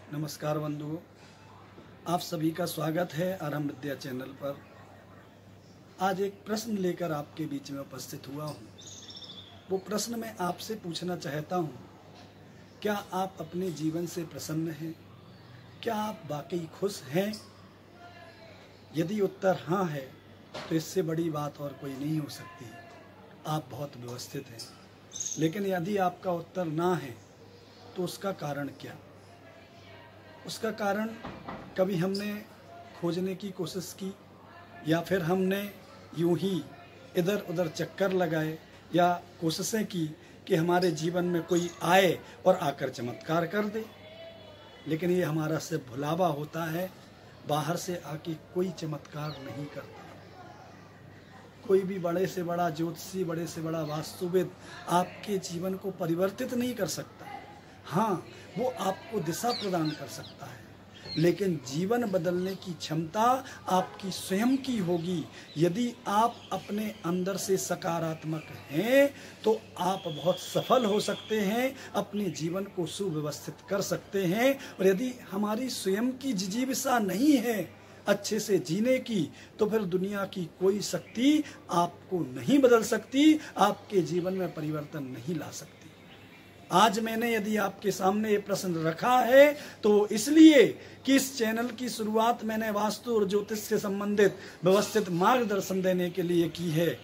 नमस्कार बंधुओं, आप सभी का स्वागत है आरंभ विद्या चैनल पर। आज एक प्रश्न लेकर आपके बीच में उपस्थित हुआ हूँ। वो प्रश्न मैं आपसे पूछना चाहता हूँ, क्या आप अपने जीवन से प्रसन्न हैं? क्या आप वाकई खुश हैं? यदि उत्तर हाँ है तो इससे बड़ी बात और कोई नहीं हो सकती। आप बहुत व्यवस्थित हैं। लेकिन यदि आपका उत्तर ना है तो उसका कारण क्या? उसका कारण कभी हमने खोजने की कोशिश की, या फिर हमने यूं ही इधर उधर चक्कर लगाए, या कोशिशें की कि हमारे जीवन में कोई आए और आकर चमत्कार कर दे। लेकिन ये हमारा सिर्फ भुलावा होता है। बाहर से आके कोई चमत्कार नहीं करता। कोई भी बड़े से बड़ा ज्योतिषी, बड़े से बड़ा वास्तुविद आपके जीवन को परिवर्तित नहीं कर सकता। हाँ, वो आपको दिशा प्रदान कर सकता है, लेकिन जीवन बदलने की क्षमता आपकी स्वयं की होगी। यदि आप अपने अंदर से सकारात्मक हैं तो आप बहुत सफल हो सकते हैं, अपने जीवन को सुव्यवस्थित कर सकते हैं। और यदि हमारी स्वयं की जिजीविषा नहीं है अच्छे से जीने की, तो फिर दुनिया की कोई शक्ति आपको नहीं बदल सकती, आपके जीवन में परिवर्तन नहीं ला सकती। आज मैंने यदि आपके सामने ये प्रश्न रखा है तो इसलिए कि इस चैनल की शुरुआत मैंने वास्तु और ज्योतिष से संबंधित व्यवस्थित मार्गदर्शन देने के लिए की है।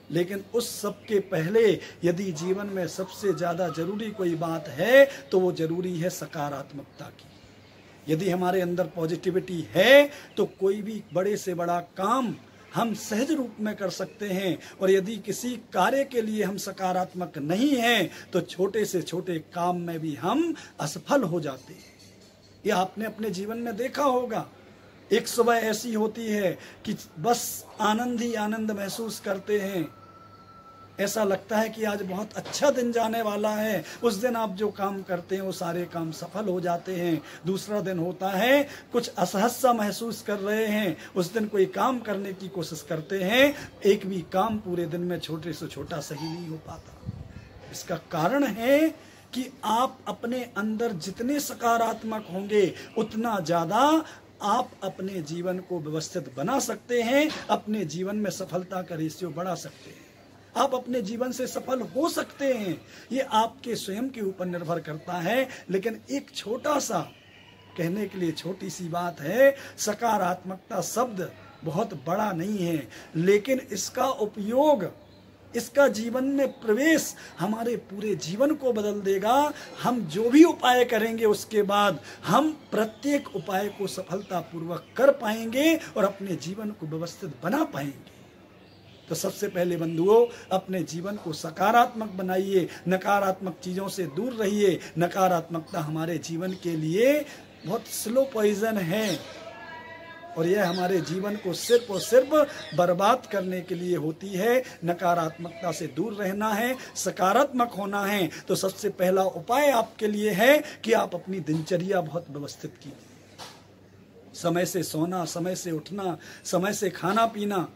लेकिन उस सब के पहले यदि जीवन में सबसे ज्यादा जरूरी कोई बात है तो वो जरूरी है सकारात्मकता की। यदि हमारे अंदर पॉजिटिविटी है तो कोई भी बड़े से बड़ा काम हम सहज रूप में कर सकते हैं। और यदि किसी कार्य के लिए हम सकारात्मक नहीं हैं तो छोटे से छोटे काम में भी हम असफल हो जाते हैं। ये आपने अपने जीवन में देखा होगा। एक सुबह ऐसी होती है कि बस आनंद ही आनंद महसूस करते हैं। ऐसा लगता है कि आज बहुत अच्छा दिन जाने वाला है। उस दिन आप जो काम करते हैं वो सारे काम सफल हो जाते हैं। दूसरा दिन होता है कुछ असहज सा महसूस कर रहे हैं, उस दिन कोई काम करने की कोशिश करते हैं, एक भी काम पूरे दिन में छोटे से छोटा सही नहीं हो पाता। इसका कारण है कि आप अपने अंदर जितने सकारात्मक होंगे उतना ज्यादा आप अपने जीवन को व्यवस्थित बना सकते हैं, अपने जीवन में सफलता का रेशियो बढ़ा सकते हैं, आप अपने जीवन से सफल हो सकते हैं। ये आपके स्वयं के ऊपर निर्भर करता है। लेकिन एक छोटा सा कहने के लिए छोटी सी बात है, सकारात्मकता शब्द बहुत बड़ा नहीं है, लेकिन इसका उपयोग, इसका जीवन में प्रवेश हमारे पूरे जीवन को बदल देगा। हम जो भी उपाय करेंगे उसके बाद हम प्रत्येक उपाय को सफलतापूर्वक कर पाएंगे और अपने जीवन को व्यवस्थित बना पाएंगे। तो सबसे पहले बंधुओं, अपने जीवन को सकारात्मक बनाइए, नकारात्मक चीजों से दूर रहिए। नकारात्मकता हमारे जीवन के लिए बहुत स्लो पॉइजन है और यह हमारे जीवन को सिर्फ और सिर्फ बर्बाद करने के लिए होती है। नकारात्मकता से दूर रहना है, सकारात्मक होना है। तो सबसे पहला उपाय आपके लिए है कि आप अपनी दिनचर्या बहुत व्यवस्थित कीजिए। समय से सोना, समय से उठना, समय से खाना पीना,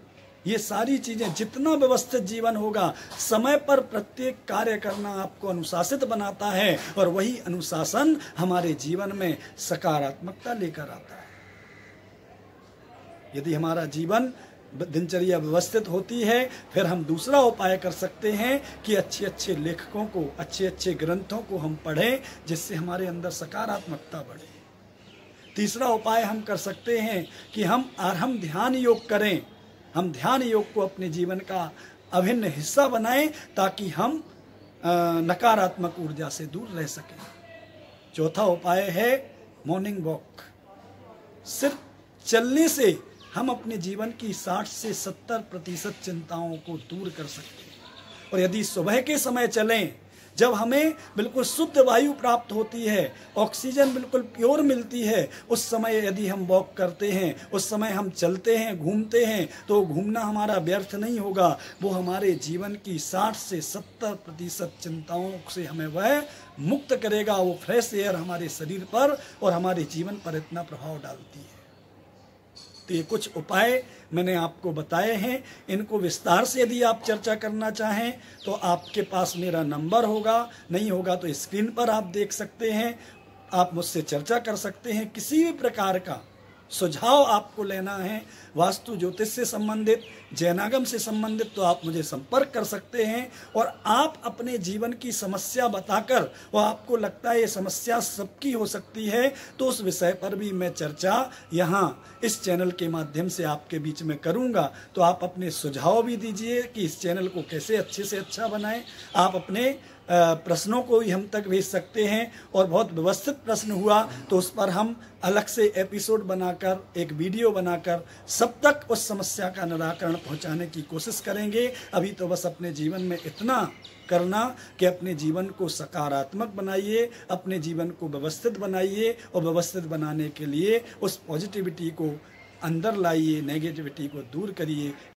ये सारी चीजें, जितना व्यवस्थित जीवन होगा, समय पर प्रत्येक कार्य करना आपको अनुशासित बनाता है और वही अनुशासन हमारे जीवन में सकारात्मकता लेकर आता है। यदि हमारा जीवन दिनचर्या व्यवस्थित होती है, फिर हम दूसरा उपाय कर सकते हैं कि अच्छे अच्छे लेखकों को, अच्छे अच्छे ग्रंथों को हम पढ़ें, जिससे हमारे अंदर सकारात्मकता बढ़े। तीसरा उपाय हम कर सकते हैं कि हम ध्यान योग करें। हम ध्यान योग को अपने जीवन का अभिन्न हिस्सा बनाएं ताकि हम नकारात्मक ऊर्जा से दूर रह सकें। चौथा उपाय है मॉर्निंग वॉक। सिर्फ चलने से हम अपने जीवन की 60 से 70% चिंताओं को दूर कर सकते हैं। और यदि सुबह के समय चलें, जब हमें बिल्कुल शुद्ध वायु प्राप्त होती है, ऑक्सीजन बिल्कुल प्योर मिलती है, उस समय यदि हम वॉक करते हैं, उस समय हम चलते हैं, घूमते हैं, तो घूमना हमारा व्यर्थ नहीं होगा। वो हमारे जीवन की 60 से 70% चिंताओं से हमें वह मुक्त करेगा। वो फ्रेश एयर हमारे शरीर पर और हमारे जीवन पर इतना प्रभाव डालती है। तो ये कुछ उपाय मैंने आपको बताए हैं। इनको विस्तार से यदि आप चर्चा करना चाहें तो आपके पास मेरा नंबर होगा, नहीं होगा तो स्क्रीन पर आप देख सकते हैं। आप मुझसे चर्चा कर सकते हैं। किसी भी प्रकार का सुझाव आपको लेना है वास्तु ज्योतिष से संबंधित, जैनागम से संबंधित, तो आप मुझे संपर्क कर सकते हैं। और आप अपने जीवन की समस्या बताकर, और आपको लगता है ये समस्या सबकी हो सकती है, तो उस विषय पर भी मैं चर्चा यहाँ इस चैनल के माध्यम से आपके बीच में करूँगा। तो आप अपने सुझाव भी दीजिए कि इस चैनल को कैसे अच्छे से अच्छा बनाएं। आप अपने प्रश्नों को ही हम तक भेज सकते हैं, और बहुत व्यवस्थित प्रश्न हुआ तो उस पर हम अलग से एपिसोड बनाकर, एक वीडियो बनाकर सब तक उस समस्या का निराकरण पहुंचाने की कोशिश करेंगे। अभी तो बस अपने जीवन में इतना करना कि अपने जीवन को सकारात्मक बनाइए, अपने जीवन को व्यवस्थित बनाइए, और व्यवस्थित बनाने के लिए उस पॉजिटिविटी को अंदर लाइए, नेगेटिविटी को दूर करिए।